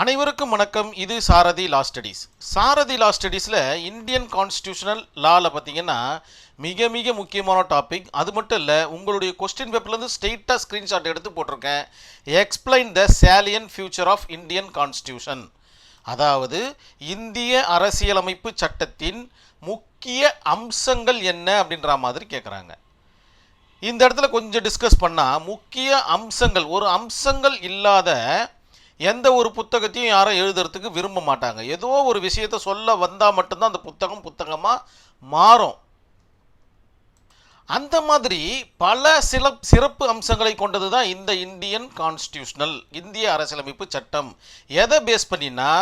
அனைவருக்கும் வணக்கம். இது சாரதி லா ஸ்டடீஸ். சாரதி லா ஸ்டடீஸில் இந்தியன் கான்ஸ்டியூஷனல் லாவில் பார்த்தீங்கன்னா மிக மிக முக்கியமான டாபிக். அது மட்டும் இல்லை, உங்களுடைய கொஸ்டின் பேப்பர்லேருந்து ஸ்ட்ரெயிட்டாக ஸ்க்ரீன்ஷாட் எடுத்து போட்டிருக்கேன். Explain the salient feature of Indian constitution, அதாவது இந்திய அரசியலமைப்பு சட்டத்தின் முக்கிய அம்சங்கள் என்ன அப்படின்ற மாதிரி கேட்குறாங்க. இந்த இடத்துல கொஞ்சம் டிஸ்கஸ் பண்ணால், முக்கிய அம்சங்கள், ஒரு அம்சங்கள் இல்லாத எந்த ஒரு புத்தகத்தையும் யாரும் எழுதுறதுக்கு விரும்ப மாட்டாங்க. ஏதோ ஒரு விஷயத்தை சொல்ல வந்தால் மட்டும்தான் அந்த புத்தகமாக மாறும். அந்த மாதிரி பல சிறப்பு அம்சங்களை கொண்டது தான் இந்த இந்தியன் கான்ஸ்டியூஷனல், இந்திய அரசியலமைப்பு சட்டம். எதை பேஸ் பண்ணினா,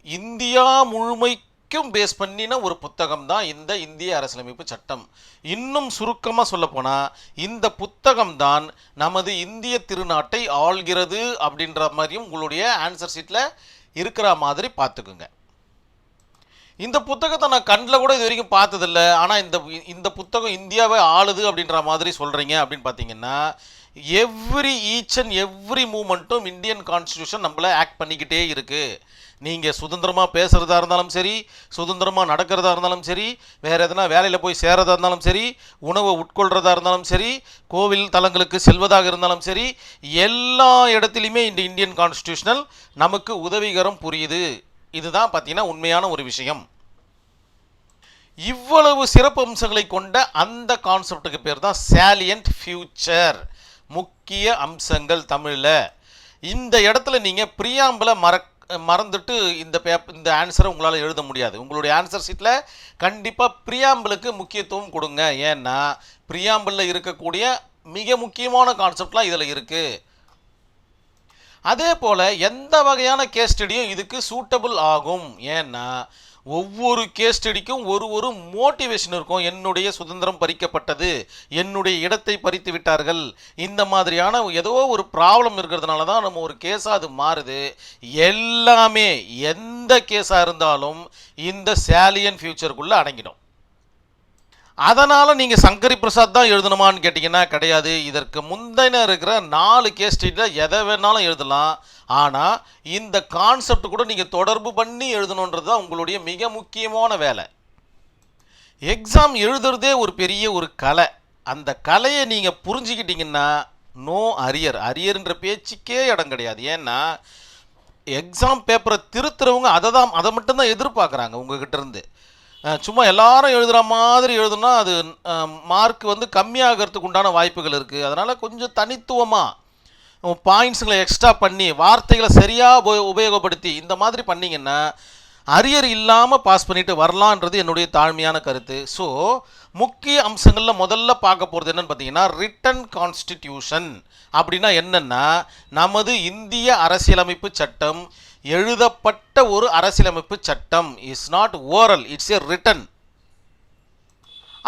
இந்தியா முழுமைக்கும் பேஸ் பண்ணின ஒரு புத்தகம் தான் இந்த இந்திய அரசியலமைப்பு சட்டம். இன்னும் சுருக்கமாக சொல்லப்போனால், இந்த புத்தகம் தான் நமது இந்திய திருநாட்டை ஆள்கிறது அப்படின்ற மாதிரியும் உங்களுடைய ஆன்சர் ஷீட்டில் இருக்கிற மாதிரி பார்த்துக்குங்க. இந்த புத்தகத்தை நான் கண்ணில் கூட இது வரைக்கும் பார்த்ததில்லை. ஆனால் இந்த புத்தகம் இந்தியாவை ஆளுது அப்படின்ற மாதிரி சொல்கிறீங்க அப்படின்னு பார்த்தீங்கன்னா, ஈச் அண்ட் எவ்ரி மூமெண்ட்டும் இந்தியன் கான்ஸ்டியூஷன் நம்மளை ஆக்ட் பண்ணிக்கிட்டே இருக்குது. நீங்கள் சுதந்திரமாக பேசுகிறதா இருந்தாலும் சரி, சுதந்திரமாக நடக்கிறதா இருந்தாலும் சரி, வேறு எதனா வேலையில் போய் சேரதா இருந்தாலும் சரி, உணவை உட்கொள்கிறதா இருந்தாலும் சரி, கோவில் தலங்களுக்கு செல்வதாக இருந்தாலும் சரி, எல்லா இடத்துலையுமே இந்த இந்தியன் கான்ஸ்டியூஷனல் நமக்கு உதவிகரம் புரியுது. இதுதான் பார்த்தீங்கன்னா உண்மையான ஒரு விஷயம். இவ்வளவு சிறப்பு அம்சங்களை கொண்ட அந்த கான்செப்டுக்கு பேர் தான் சேலியன்ட் ஃபியூச்சர், முக்கிய அம்சங்கள் தமிழில். இந்த இடத்துல நீங்கள் ப்ரியாம்பிளை மறந்துட்டு இந்த ஆன்சரை உங்களால் எழுத முடியாது. உங்களுடைய ஆன்சர் ஷீட்டில் கண்டிப்பாக ப்ரியாம்பிளுக்கு முக்கியத்துவம் கொடுங்க. ஏன்னா ப்ரியாம்பிளில் இருக்கக்கூடிய மிக முக்கியமான கான்செப்ட்லாம் இதில் இருக்குது. அதே போல் எந்த வகையான கேஸ் ஸ்டடியும் இதுக்கு சூட்டபிள் ஆகும். ஏன்னா ஒவ்வொரு கேஸ் ஸ்டடிக்கும் ஒரு மோட்டிவேஷன் இருக்கும். என்னுடைய சுதந்திரம் பறிக்கப்பட்டது, என்னுடைய இடத்தை பறித்து விட்டார்கள், இந்த மாதிரியான ஏதோ ஒரு ப்ராப்ளம் இருக்கிறதுனால தான் நம்ம ஒரு கேஸாக அது மாறுது. எல்லாமே எந்த கேஸாக இருந்தாலும் இந்த சேலியன் ஃபியூச்சருக்குள்ளே அடங்கிடும். அதனால் நீங்கள் சங்கரி பிரசாத் தான் எழுதணுமான்னு கேட்டிங்கன்னா கிடையாது. இதற்கு முந்தின இருக்கிற 4 கேஸ் ஸ்டடியில் எதை வேணாலும் எழுதலாம். ஆனால் இந்த கான்செப்ட் கூட நீங்கள் தொடர்பு பண்ணி எழுதணுன்றது தான் உங்களுடைய மிக முக்கியமான வேலை. எக்ஸாம் எழுதுறதே ஒரு பெரிய ஒரு கலை. அந்த கலையை நீங்கள் புரிஞ்சுக்கிட்டீங்கன்னா நோ அரியர்ன்ற பேச்சுக்கே இடம் கிடையாது. ஏன்னா எக்ஸாம் பேப்பரை திருத்துறவங்க அதை மட்டும்தான் எதிர்பார்க்குறாங்க உங்ககிட்ட இருந்து. சும்மா எல்லாரும் எழுதுகிற மாதிரி எழுதுனா அது மார்க் கம்மியாகிறதுக்கு உண்டான வாய்ப்புகள் இருக்குது. அதனால் கொஞ்சம் தனித்துவமாக பாயிண்ட்ஸுங்களை எக்ஸ்ட்ரா பண்ணி, வார்த்தைகளை சரியாக உபயோகப்படுத்தி இந்த மாதிரி பண்ணிங்கன்னா அரியர் இல்லாமல் பாஸ் பண்ணிட்டு வரலான்றது என்னுடைய தாழ்மையான கருத்து. ஸோ முக்கிய அம்சங்களில் முதல்ல பார்க்க போகிறது என்னன்னு பார்த்தீங்கன்னா, ரிட்டன் கான்ஸ்டிடியூஷன் அப்படின்னா என்னென்னா, நமது இந்திய அரசியலமைப்பு சட்டம் எழுதப்பட்ட ஒரு அரசியலமைப்பு சட்டம். Is not oral, it's a written.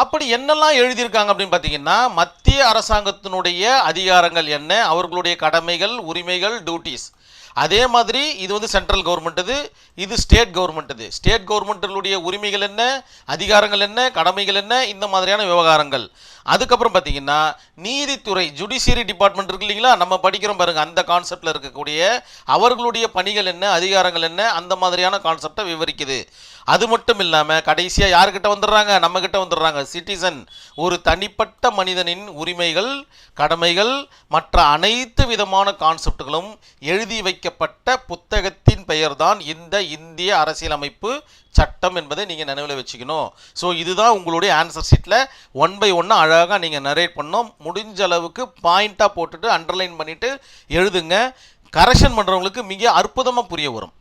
அப்படி என்னெல்லாம் எழுதியிருக்காங்க அப்படின்னு பார்த்தீங்கன்னா, மத்திய அரசாங்கத்தினுடைய அதிகாரங்கள் என்ன, அவர்களுடைய கடமைகள், உரிமைகள், டியூட்டிஸ். அதே மாதிரி இது சென்ட்ரல் கவர்மெண்ட்டு, இது ஸ்டேட் கவர்மெண்ட்டு. ஸ்டேட் கவர்மெண்ட்டுடைய உரிமைகள் என்ன, அதிகாரங்கள் என்ன, கடமைகள் என்ன, இந்த மாதிரியான விவகாரங்கள். அதுக்கப்புறம் பார்த்தீங்கன்னா நீதித்துறை, ஜுடிஷியரி டிபார்ட்மெண்ட் இருக்கு இல்லைங்களா, நம்ம படிக்கிறோம் பாருங்கள், அந்த கான்செப்டில் இருக்கக்கூடிய அவர்களுடைய பணிகள் என்ன, அதிகாரங்கள் என்ன, அந்த மாதிரியான கான்செப்டை விவரிக்குது. அது மட்டும் இல்லாமல் கடைசியாக யார்கிட்ட வந்துடுறாங்க, நம்மக்கிட்ட வந்துடுறாங்க. சிட்டிசன், ஒரு தனிப்பட்ட மனிதனின் உரிமைகள், கடமைகள், மற்ற அனைத்து விதமான கான்செப்டுகளும் எழுதி வைக்கப்பட்ட புத்தகத்தின் பெயர்தான் இந்த இந்திய அரசியலமைப்பு சட்டம் என்பதை நீங்கள் நினைவில் வச்சுக்கணும். ஸோ இதுதான் உங்களுடைய ஆன்சர் ஷீட்டில் 1 by 1 அழகாக நீங்கள் நரேட் பண்ணோம். முடிஞ்ச அளவுக்கு பாயிண்ட்டாக போட்டுட்டு அண்டர்லைன் பண்ணிவிட்டு எழுதுங்க. கரெக்ஷன் பண்ணுறவங்களுக்கு மிக அற்புதமாக புரிய வரும்.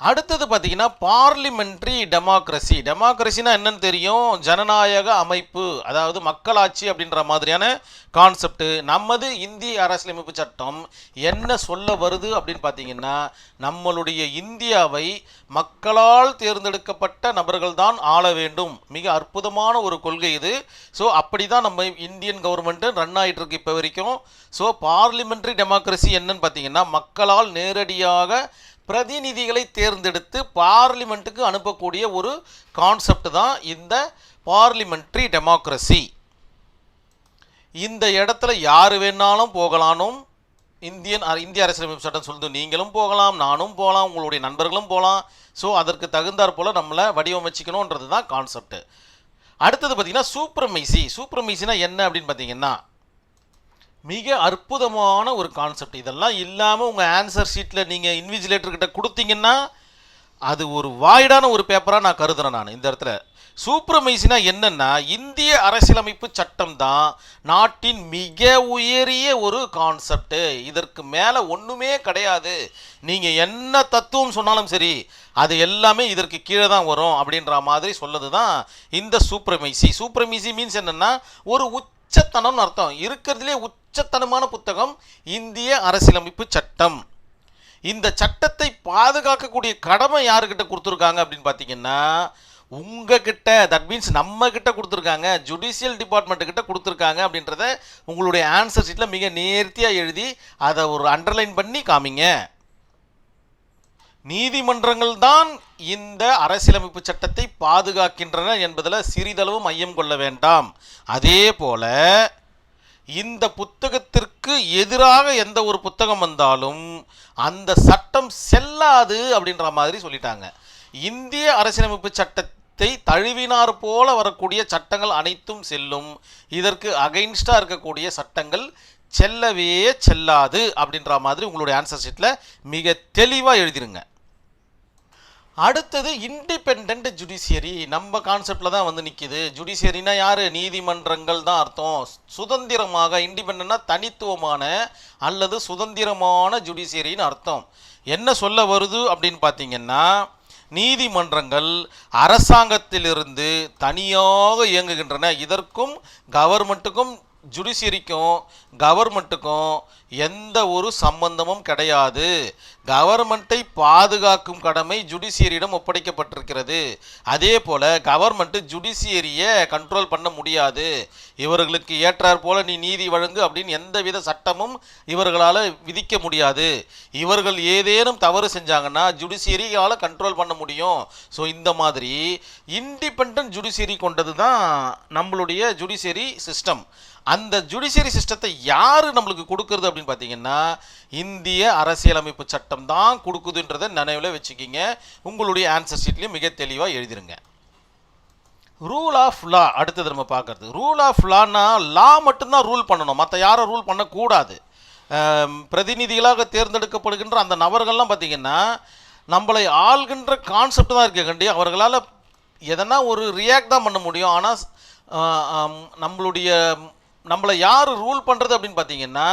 அடுத்தது பார்த்தீங்கன்னா பார்லிமெண்ட்ரி டெமோக்ரஸி. டெமோக்ரஸினா என்னன்னு தெரியும், ஜனநாயக அமைப்பு, அதாவது மக்களாட்சி அப்படின்ற மாதிரியான கான்செப்ட். நமது இந்திய அரசியலமைப்பு சட்டம் என்ன சொல்ல வருது அப்படின்னு பார்த்தீங்கன்னா, நம்மளுடைய இந்தியாவை மக்களால் தேர்ந்தெடுக்கப்பட்ட நபர்கள் தான் ஆள வேண்டும். மிக அற்புதமான ஒரு கொள்கை இது. ஸோ அப்படி தான் நம்ம இந்தியன் கவர்மெண்ட்டு ரன் ஆகிட்டு இருக்கு இப்போ வரைக்கும். ஸோ பார்லிமெண்ட்ரி டெமோக்ரஸி என்னன்னு பார்த்தீங்கன்னா, மக்களால் நேரடியாக பிரதிநிதிகளை தேர்ந்தெடுத்து பார்லிமெண்ட்டுக்கு அனுப்பக்கூடிய ஒரு கான்செப்ட் தான் இந்த பார்லிமெண்ட்ரி டெமோக்ரஸி. இந்த இடத்துல யார் வேணாலும் போகலானும், இந்திய அரசியலமைப்பு சட்டம் சொல்லுது, நீங்களும் போகலாம், நானும் போகலாம், உங்களுடைய நண்பர்களும் போகலாம். ஸோ அதற்கு தகுந்தாற் போல் நம்மளை வடிவமைச்சிக்கணுன்றது தான் கான்செப்ட். அடுத்தது பார்த்தீங்கன்னா சூப்ரமைசினா என்ன அப்படின்னு பார்த்தீங்கன்னா மிக அற்புதமான ஒரு கான்செப்ட். இதெல்லாம் இல்லாமல் உங்கள் ஆன்சர் ஷீட்டில் நீங்கள் இன்விஜிலேட்டர்கிட்ட கொடுத்தீங்கன்னா அது ஒரு வாய்டான ஒரு பேப்பராக நான் கருதுறேன். நான் இந்த இடத்துல சூப்ரமைசினா என்னன்னா, இந்திய அரசியலமைப்பு சட்டம் தான் நாட்டின் மிக உயரிய ஒரு கான்செப்ட். இதற்கு மேலே ஒன்றுமே கிடையாது. நீங்கள் என்ன தத்துவம் சொன்னாலும் சரி, அது எல்லாமே இதற்கு கீழே தான் வரும் அப்படின்ற மாதிரி சொல்லது தான் இந்த சூப்ரமைசி மீன்ஸ் என்னன்னா ஒரு உச்சத்தனம்னு அர்த்தம். இருக்கிறதுலே உச்சத்தனமான புத்தகம் இந்திய அரசியலமைப்பு சட்டம். இந்த சட்டத்தை பாதுகாக்கக்கூடிய கடமை யாருக்கிட்ட கொடுத்துருக்காங்க அப்படின்னு பார்த்தீங்கன்னா உங்ககிட்ட, தட் மீன்ஸ் நம்ம கிட்ட கொடுத்துருக்காங்க, ஜுடிஷியல் டிபார்ட்மெண்ட் கிட்ட கொடுத்துருக்காங்க அப்படின்றத உங்களுடைய ஆன்சர் ஷீட்டில் மிக நேர்த்தியாக எழுதி அதை ஒரு அண்டர்லைன் பண்ணி காமிங்க. நீதிமன்றங்கள் தான் இந்த அரசியலமைப்பு சட்டத்தை பாதுகாக்கின்றன என்பதில் சிறிதளவு மையம் கொள்ள வேண்டாம். அதே போல இந்த புத்தகத்திற்கு எதிராக எந்த ஒரு புத்தகம் வந்தாலும் அந்த சட்டம் செல்லாது அப்படின்ற மாதிரி சொல்லிட்டாங்க. இந்திய அரசியலமைப்பு சட்டத்தை தழுவினார் போல வரக்கூடிய சட்டங்கள் அனைத்தும் செல்லும். இதற்கு அகைன்ஸ்டாக இருக்கக்கூடிய சட்டங்கள் செல்லவே செல்லாது அப்படின்ற மாதிரி உங்களுடைய ஆன்சர் ஷீட்டில் மிக தெளிவாக எழுதிருங்க. அடுத்தது இண்டிபெண்ட் ஜுடிஷியரி. நம்ம கான்செப்டில் தான் வந்து நிற்கிது. ஜுடிஷியரினா யார்? நீதிமன்றங்கள் தான் அர்த்தம். சுதந்திரமாக, இண்டிபெண்ட்னா தனித்துவமான அல்லது சுதந்திரமான ஜுடிஷியரின்னு அர்த்தம். என்ன சொல்ல வருது அப்படின்னு பார்த்தீங்கன்னா, நீதிமன்றங்கள் அரசாங்கத்திலிருந்து தனியாக இயங்குகின்றன. இதற்கும் கவர்மெண்ட்டுக்கும் ஜுடிஷியரிக்கும் கவர்மெண்ட்டுக்கும் எந்த ஒரு சம்பந்தமும் கிடையாது. கவர்மெண்ட்டை பாதுகாக்கும் கடமை ஜுடிஷியரியிடம் ஒப்படைக்கப்பட்டிருக்கிறது. அதே போல் கவர்மெண்ட்டு ஜுடிஷியரியை கண்ட்ரோல் பண்ண முடியாது. இவர்களுக்கு ஏற்றாற் போல நீ நீதி வழங்கு அப்படின்னு எந்தவித சட்டமும் இவர்களால் விதிக்க முடியாது. இவர்கள் ஏதேனும் தவறு செஞ்சாங்கன்னா ஜுடிஷியரியால் கண்ட்ரோல் பண்ண முடியும். ஸோ இந்த மாதிரி இண்டிபெண்ட் ஜுடிஷியரி கொண்டது தான் நம்மளுடைய ஜுடிஷியரி சிஸ்டம். அந்த ஜுடிஷியரி சிஸ்டத்தை யார் நம்மளுக்கு கொடுக்கறது அப்படின்னு பார்த்தீங்கன்னா இந்திய அரசியலமைப்பு சட்டம் தான் கொடுக்குதுன்றதை நினைவில் வச்சுக்கிங்க. உங்களுடைய ஆன்சர் ஷீட்லேயும் மிக தெளிவாக எழுதிருங்க. ரூல் ஆஃப் லா அடுத்தது நம்ம பார்க்குறது. ரூல் ஆஃப் லான்னா லா மட்டும்தான் ரூல் பண்ணணும், மற்ற யாரும் ரூல் பண்ணக்கூடாது. பிரதிநிதிகளாக தேர்ந்தெடுக்கப்படுகின்ற அந்த நபர்கள்லாம் பார்த்திங்கன்னா நம்மளை ஆள்கின்ற கான்செப்ட் தான் இருக்க கண்டி அவர்களால் எதனா ஒரு ரியாக்ட் தான் பண்ண முடியும். ஆனால் நம்மளை யார் ரூல் பண்ணுறது அப்படின்னு பார்த்தீங்கன்னா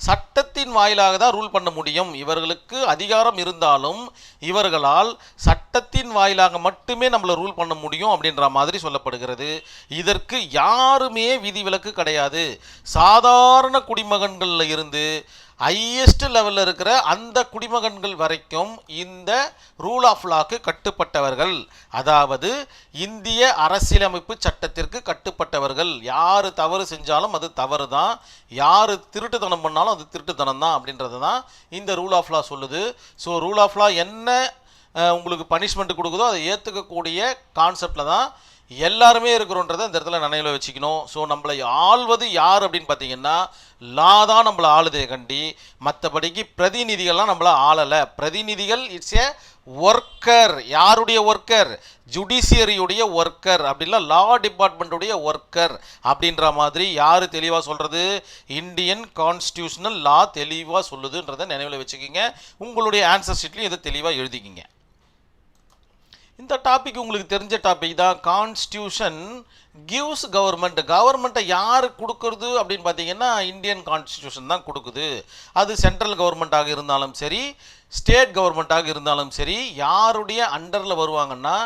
சட்டத்தின் வாயிலாக தான் ரூல் பண்ண முடியும். இவர்களுக்கு அதிகாரம் இருந்தாலும் இவர்களால் சட்டத்தின் வாயிலாக மட்டுமே நம்மளை ரூல் பண்ண முடியும் அப்படின்ற மாதிரி சொல்லப்படுகிறது. இதற்கு யாருமே விதிவிலக்கு கிடையாது. சாதாரண குடிமகன்களில் இருந்து ஹையஸ்ட் லெவலில் இருக்கிற அந்த குடிமகன்கள் வரைக்கும் இந்த ரூல் ஆஃப் லாக்கு கட்டுப்பட்டவர்கள். அதாவது இந்திய அரசியலமைப்பு சட்டத்திற்கு கட்டுப்பட்டவர்கள். யார் தவறு செஞ்சாலும் அது தவறு தான், யார் திருட்டுத்தனம் பண்ணாலும் அது திருட்டுத்தனம் தான் அப்படின்றது தான் இந்த ரூல் ஆஃப் லா சொல்லுது. ஸோ ரூல் ஆஃப் லா என்ன உங்களுக்கு பனிஷ்மெண்ட் கொடுக்குதோ அதை ஏற்றுக்கக்கூடிய கான்செப்டில் தான் எல்லாருமே இருக்கிறோன்றதை இந்த இடத்துல நினைவில் வச்சுக்கணும். ஸோ நம்மளை ஆள்வது யார் அப்படின்னு பார்த்தீங்கன்னா லா தான் நம்மளை ஆளுதே கண்டி. மற்றபடிக்கு பிரதிநிதிகள்லாம் நம்மளை ஆளலை. பிரதிநிதிகள் இட்ஸ் ஏ ஒர்க்கர். யாருடைய ஒர்க்கர்? ஜுடிஷியரியுடைய ஒர்க்கர். அப்படின்னா லா டிபார்ட்மெண்ட்டுடைய ஒர்க்கர் அப்படின்ற மாதிரி யார் தெளிவாக சொல்கிறது? இந்தியன் கான்ஸ்டியூஷனல் லா தெளிவாக சொல்லுதுன்றதை நினைவில் வச்சுக்கிங்க. உங்களுடைய ஆன்சர் ஷீட்லையும் இதை தெளிவாக எழுதிக்கிங்க. இந்த டாபிக் உங்களுக்கு தெரிஞ்ச டாபிக் தான். கான்ஸ்டியூஷன் கிவ்ஸ் கவர்மெண்ட்டை யார் கொடுக்குறது அப்படின்னு பார்த்தீங்கன்னா இந்தியன் கான்ஸ்டியூஷன் தான் கொடுக்குது. அது சென்ட்ரல் கவர்மெண்ட்டாக இருந்தாலும் சரி, ஸ்டேட் கவர்மெண்ட்டாக இருந்தாலும் சரி, யாருடைய அண்டரில் வருவாங்கன்னா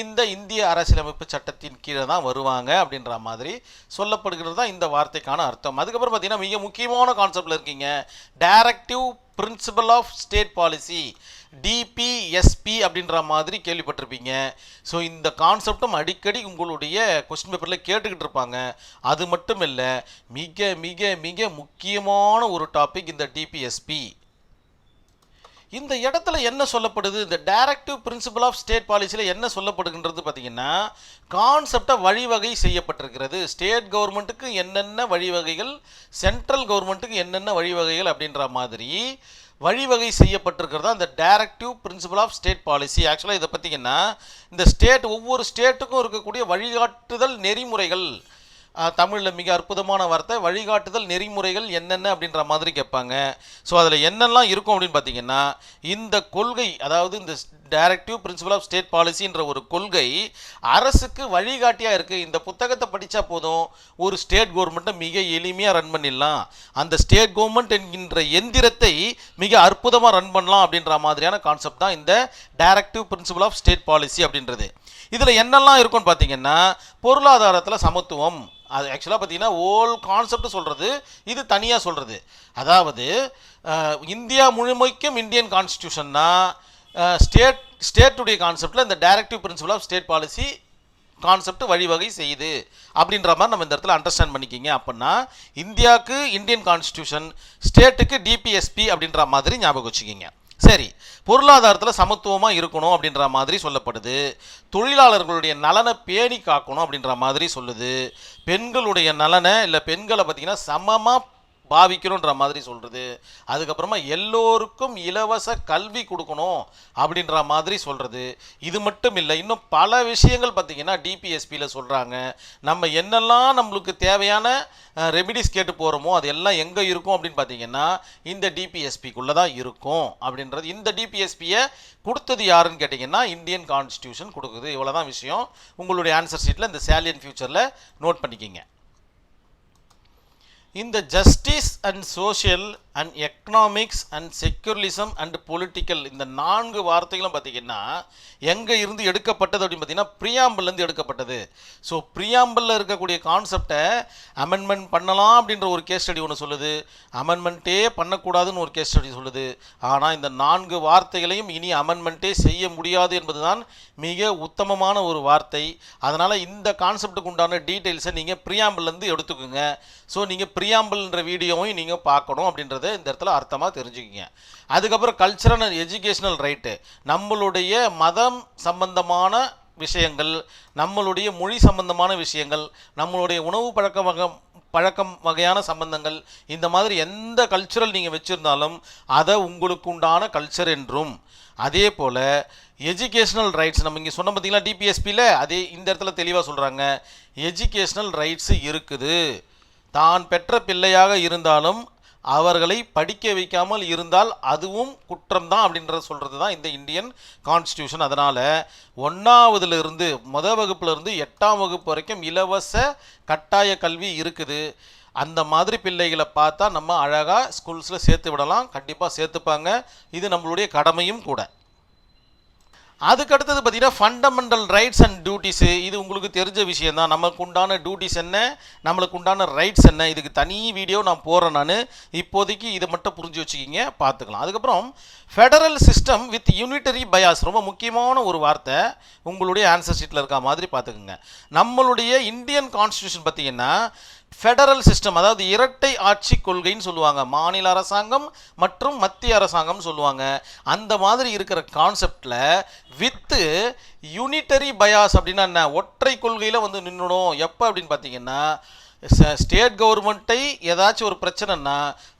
இந்த இந்திய அரசியலமைப்பு சட்டத்தின் கீழே தான் வருவாங்க அப்படின்ற மாதிரி சொல்லப்படுகிறது தான் இந்த வார்த்தைக்கான அர்த்தம். அதுக்கப்புறம் பார்த்தீங்கன்னா மிக முக்கியமான கான்செப்டில் இருக்கீங்க, directive principle of state policy, DPSP அப்படின்ற மாதிரி கேள்விப்பட்டிருப்பீங்க. ஸோ இந்த கான்செப்டும் அடிக்கடி உங்களுடைய கொஸ்டின் பேப்பரில் கேட்டுக்கிட்டு இருப்பாங்க. அது மட்டும் இல்லை, மிக மிக மிக முக்கியமான ஒரு டாபிக் இந்த டிபிஎஸ்பி. இந்த இடத்துல என்ன சொல்லப்படுது, இந்த டைரக்டிவ் பிரின்சிபல் ஆஃப் ஸ்டேட் பாலிசியில் என்ன சொல்லப்படுகின்றது பார்த்தீங்கன்னா, கான்செப்டை வழிவகை செய்யப்பட்டிருக்கிறது. ஸ்டேட் கவர்மெண்ட்டுக்கு என்னென்ன வழிவகைகள், சென்ட்ரல் கவர்மெண்ட்டுக்கு என்னென்ன வழிவகைகள் அப்படின்ற மாதிரி வழிவகை செய்யப்பட்டிருக்கிறதா இந்த directive principle of state policy. ஆக்சுவலாக இதை பார்த்தீங்கன்னா, இந்த ஸ்டேட் ஒவ்வொரு ஸ்டேட்டுக்கும் இருக்கக்கூடிய வழிகாட்டுதல் நெறிமுறைகள், தமிழில் மிக அற்புதமான வார்த்தை, வழிகாட்டுதல் நெறிமுறைகள் என்னென்ன அப்படின்ற மாதிரி கேட்பாங்க. ஸோ அதில் என்னெல்லாம் இருக்கும் அப்படின்னு பார்த்தீங்கன்னா, இந்த கொள்கை, அதாவது இந்த டைரக்டிவ் பிரின்சிபல் ஆஃப் ஸ்டேட் பாலிசின்ற ஒரு கொள்கை அரசுக்கு வழிகாட்டியாக இருக்குது. இந்த புத்தகத்தை படித்தா போதும், ஒரு ஸ்டேட் கவர்மெண்ட்டை மிக எளிமையாக ரன் பண்ணிடலாம், அந்த ஸ்டேட் கவர்மெண்ட் என்கின்ற எந்திரத்தை மிக அற்புதமாக ரன் பண்ணலாம் அப்படின்ற மாதிரியான கான்செப்ட் தான் இந்த directive principle of state policy அப்படின்றது. இதில் என்னெல்லாம் இருக்குன்னு பார்த்தீங்கன்னா, பொருளாதாரத்தில் சமத்துவம், அது ஆக்சுவலாக பார்த்தீங்கன்னா ஓல் கான்செப்ட் சொல்கிறது, இது தனியாக சொல்கிறது. அதாவது இந்தியா முழுமைக்கும் இந்தியன் கான்ஸ்டியூஷன்னா ஸ்டேட்டுடைய கான்செப்டில் இந்த directive principle of state policy concept வழிவகை செய்யுது அப்படின்ற மாதிரி நம்ம இந்த இடத்துல அண்டர்ஸ்டாண்ட் பண்ணிக்கிங்க. அப்படின்னா இந்தியாவுக்கு இந்தியன் கான்ஸ்டியூஷன், ஸ்டேட்டுக்கு டிபிஎஸ்பி அப்படின்ற மாதிரி ஞாபகம் வச்சுக்கிங்க. சரி, பொருளாதாரத்தில் சமத்துவமாக இருக்கணும் அப்படின்ற மாதிரி சொல்லப்படுது. தொழிலாளர்களுடைய நலனை பேணி காக்கணும் அப்படின்ற மாதிரி சொல்லுது. பெண்களுடைய நலனை இல்லை பெண்களை பார்த்திங்கன்னா சமமாக பாவிக்கணுன்ற மாதிரி சொல்கிறது. அதுக்கப்புறமா எல்லோருக்கும் இலவச கல்வி கொடுக்கணும் அப்படின்ற மாதிரி சொல்கிறது. இது மட்டும் இல்லை, இன்னும் பல விஷயங்கள் பார்த்திங்கன்னா டிபிஎஸ்பியில் சொல்கிறாங்க. நம்ம என்னெல்லாம் நம்மளுக்கு தேவையான ரெமிடிஸ் கேட்டு போகிறோமோ அது எல்லாம் எங்கே இருக்கும் அப்படின்னு பார்த்தீங்கன்னா இந்த டிபிஎஸ்பிக்குள்ளே தான் இருக்கும் அப்படின்றது. இந்த டிபிஎஸ்பியை கொடுத்தது யாருன்னு கேட்டிங்கன்னா இந்தியன் கான்ஸ்டியூஷன் கொடுக்குது. இவ்வளோ தான் விஷயம். உங்களுடைய ஆன்சர் ஷீட்டில் இந்த சேலியன் ஃபியூச்சரில் நோட் பண்ணிக்கிங்க. இந்த justice and social and economics and secularism and political, இந்த 4 வார்த்தைகளும் பார்த்திங்கன்னா எங்கே இருந்து எடுக்கப்பட்டது அப்படின்னு பார்த்தீங்கன்னா ப்ரியாம்பிள்லேருந்து எடுக்கப்பட்டது. ஸோ ப்ரியாம்பிளில் இருக்கக்கூடிய கான்செப்டை அமெண்ட்மெண்ட் பண்ணலாம் அப்படின்ற ஒரு கேஸ் ஸ்டடி ஒன்று சொல்லுது, அமெண்ட்மெண்ட்டே பண்ணக்கூடாதுன்னு ஒரு கேஸ் ஸ்டடி சொல்லுது. ஆனால் இந்த 4 வார்த்தைகளையும் இனி அமெண்ட்மெண்ட்டே செய்ய முடியாது என்பது தான் மிக உத்தமமான ஒரு வார்த்தை. அதனால் இந்த கான்செப்டுக்கு உண்டான டீட்டெயில்ஸை நீங்கள் ப்ரியாம்பிள்லேருந்து எடுத்துக்கோங்க. ஸோ நீங்கள் ப்ரியாம்பிள்ன்ற வீடியோவையும் நீங்கள் பார்க்கணும் அப்படின்றத இந்த இடத்துல அர்த்தமாக தெரிஞ்சுக்கிங்க. அதுக்கப்புறம் கல்ச்சரல் அண்ட் எஜுகேஷனல் ரைட்டு, நம்மளுடைய மதம் சம்பந்தமான விஷயங்கள், நம்மளுடைய மொழி சம்பந்தமான விஷயங்கள், நம்மளுடைய உணவு பழக்கம் வகையான சம்பந்தங்கள், இந்த மாதிரி எந்த கல்ச்சரல் நீங்கள் வச்சுருந்தாலும் அதை உங்களுக்கு உண்டான கல்ச்சர் என்றும், அதே போல் எஜுகேஷ்னல் ரைட்ஸ் நம்ம இங்கே சொன்ன பார்த்தீங்களா டிபிஎஸ்பியில், அதே இந்த இடத்துல தெளிவாக சொல்கிறாங்க, எஜுகேஷ்னல் ரைட்ஸு இருக்குது. தான் பெற்ற பிள்ளையாக இருந்தாலும் அவர்களை படிக்க வைக்காமல் இருந்தால் அதுவும் குற்றம்தான் அப்படின்றத சொல்கிறது தான் இந்த இந்தியன் கான்ஸ்டியூஷன். அதனால் 1ஆவதுலேருந்து வகுப்புலேருந்து 8ஆம் வகுப்பு வரைக்கும் இலவச கட்டாய கல்வி இருக்குது. அந்த மாதிரி பிள்ளைகளை பார்த்தா நம்ம அழகாக ஸ்கூல்ஸில் சேர்த்து விடலாம், கண்டிப்பாக சேர்த்துப்பாங்க. இது நம்மளுடைய கடமையும் கூட. அதுக்கடுத்தது பார்த்திங்கன்னா ஃபண்டமெண்டல் ரைட்ஸ் அண்ட் டியூட்டிஸு, இது உங்களுக்கு தெரிஞ்ச விஷயந்தான். நம்மளுக்கு உண்டான டியூட்டிஸ் என்ன, நம்மளுக்கு உண்டான ரைட்ஸ் என்ன, இதுக்கு தனி வீடியோ நான் போடுறேன். நான் இப்போதைக்கு இதை மட்டும் புரிஞ்சு வச்சுக்கிங்க, பார்த்துக்கலாம். அதுக்கப்புறம் federal system with unitary bias, ரொம்ப முக்கியமான ஒரு வார்த்தை, உங்களுடைய ஆன்சர் ஷீட்டில் இருக்க மாதிரி பார்த்துக்குங்க. நம்மளுடைய இந்தியன் கான்ஸ்டியூஷன் பார்த்திங்கன்னா ஃபெடரல் சிஸ்டம், அதாவது இரட்டை ஆட்சி கொள்கைன்னு சொல்லுவாங்க, மாநில அரசாங்கம் மற்றும் மத்திய அரசாங்கம் சொல்லுவாங்க. அந்த மாதிரி இருக்கிற கான்செப்டில் வித்து யூனிட்டரி பயாஸ் அப்படின்னா என்ன, ஒற்றை கொள்கையில் வந்து நின்றுடும். எப்போ அப்படின்னு பார்த்தீங்கன்னா ஸ்டேட் கவர்மெண்ட்டை ஏதாச்சும் ஒரு பிரச்சனைனா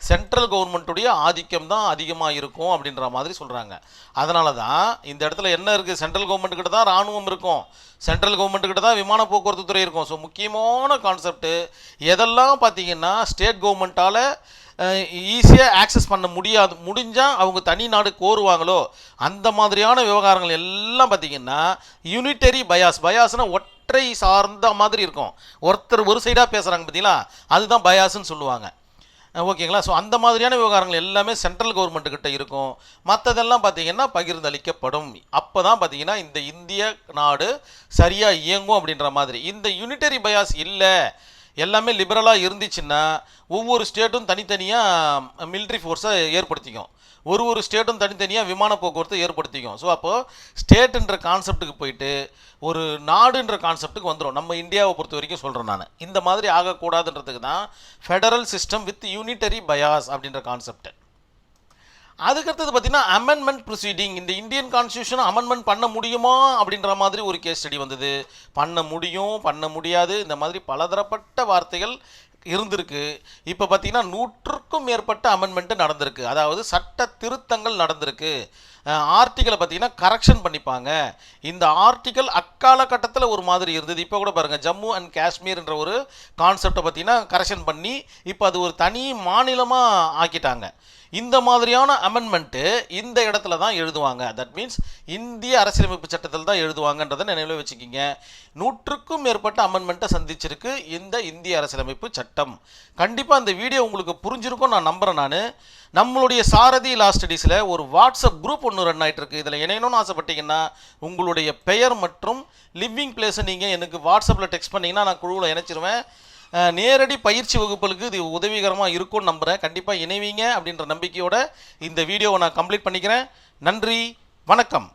சென்ட்ரல் கவர்மெண்ட்டுடைய ஆதிக்கம் தான் அதிகமாக இருக்கும் அப்படின்ற மாதிரி சொல்கிறாங்க. அதனால தான் இந்த இடத்துல என்ன இருக்குது, சென்ட்ரல் கவர்மெண்ட்டுக்கிட்ட தான் இராணுவம் இருக்கும், சென்ட்ரல் கவர்மெண்ட்டுக்கிட்ட தான் விமான போக்குவரத்து துறை இருக்கும். ஸோ முக்கியமான கான்செப்ட்டு எதெல்லாம் பார்த்தீங்கன்னா ஸ்டேட் கவர்மெண்ட்டால் ஈஸியாக ஆக்சஸ் பண்ண முடிஞ்சால் அவங்க தனி நாடு கோருவாங்களோ அந்த மாதிரியான விவகாரங்கள் எல்லாம் பார்த்திங்கன்னா யூனிட்டரி பயாஸ்னால் ஒற்றை சார்ந்த மாதிரி இருக்கும். ஒருத்தர் ஒரு சைடாக பேசுகிறாங்க பார்த்தீங்களா, அதுதான் பயாஸ்ன்னு சொல்லுவாங்க. ஓகேங்களா? ஸோ அந்த மாதிரியான விவகாரங்கள் எல்லாமே சென்ட்ரல் கவர்மெண்ட்டுக்கிட்ட இருக்கும். மற்றதெல்லாம் பார்த்திங்கன்னா பகிர்ந்தளிக்கப்படும். அப்போ தான் பார்த்திங்கன்னா இந்த இந்திய நாடு சரியாக இயங்கும் அப்படின்ற மாதிரி. இந்த யூனிட்டரி பயாஸ் இல்லை, எல்லாமே லிபரலாக இருந்துச்சுன்னா ஒவ்வொரு ஸ்டேட்டும் தனித்தனியாக மிலிட்ரி ஃபோர்ஸை ஏற்படுத்திக்கும், ஒரு ஸ்டேட்டும் தனித்தனியாக விமான போக்குவரத்தை ஏற்படுத்திக்கும். ஸோ அப்போது ஸ்டேட்டுன்ற கான்செப்ட்டுக்கு போயிட்டு ஒரு நாடுன்ற கான்செப்ட்டுக்கு வந்துடும். நம்ம இந்தியாவை பொறுத்த வரைக்கும் சொல்கிறேன் நான், இந்த மாதிரி ஆகக்கூடாதுன்றதுக்கு தான் federal system with unitary bias அப்படின்ற கான்செப்ட். அதுக்கடுத்தது பார்த்தீங்கன்னா அமெண்ட்மெண்ட் ப்ரொசீடிங். இந்த இந்தியன் கான்ஸ்டியூஷன் அமெண்ட்மெண்ட் பண்ண முடியுமா அப்படின்ற மாதிரி ஒரு கேஸ் ஸ்டடி வந்தது. பண்ண முடியும், பண்ண முடியாது, இந்த மாதிரி பலதரப்பட்ட வார்த்தைகள் இருந்திருக்கு. இப்போ பார்த்தீங்கன்னா 100க்கும் மேற்பட்ட அமெண்ட்மெண்ட்டு நடந்திருக்கு. அதாவது சட்ட திருத்தங்கள் நடந்திருக்கு. ஆர்டிக்கலை பார்த்தீங்கன்னா கரெக்ஷன் பண்ணிப்பாங்க. இந்த ஆர்டிக்கல் அக்காலகட்டத்தில் ஒரு மாதிரி இருந்தது. இப்போ கூட பாருங்கள், ஜம்மு அண்ட் காஷ்மீர்ன்ற ஒரு கான்செப்டை பார்த்தீங்கன்னா கரெக்ஷன் பண்ணி இப்போ அது ஒரு தனி மாநிலமாக ஆக்கிட்டாங்க. இந்த மாதிரியான அமெண்ட்மெண்ட்டு இந்த இடத்துல தான் எழுதுவாங்க. தட் மீன்ஸ் இந்திய அரசியலமைப்பு சட்டத்தில் தான் எழுதுவாங்கன்றதை நினைவில் வச்சுக்கிங்க. 100க்கும் மேற்பட்ட அமெண்ட்மெண்ட்டை சந்திச்சிருக்கு இந்த இந்திய அரசியலமைப்பு சட்டம். கண்டிப்பாக இந்த வீடியோ உங்களுக்கு புரிஞ்சிருக்கும் நான் நம்புகிறேன். நான் நம்மளுடைய சாரதி லா ஸ்டடீஸில் ஒரு வாட்ஸ்அப் குரூப் ஒன்று ரன் ஆகிட்டு இருக்குது. இதில் இணையணும்னு ஆசைப்பட்டீங்கன்னா உங்களுடைய பெயர் மற்றும் லிவிங் பிளேஸை நீங்கள் எனக்கு வாட்ஸ்அப்பில் டெக்ஸ்ட் பண்ணிங்கன்னா நான் குழுவில் இணைச்சிருவேன். நேரடி பயிற்சி வகுப்புகளுக்கு இது உதவிகரமாக இருக்கும்னு நம்புகிறேன். கண்டிப்பாக இணைவீங்க அப்படின்ற நம்பிக்கையோட இந்த வீடியோவை நான் கம்ப்ளீட் பண்ணிக்கிறேன். நன்றி, வணக்கம்.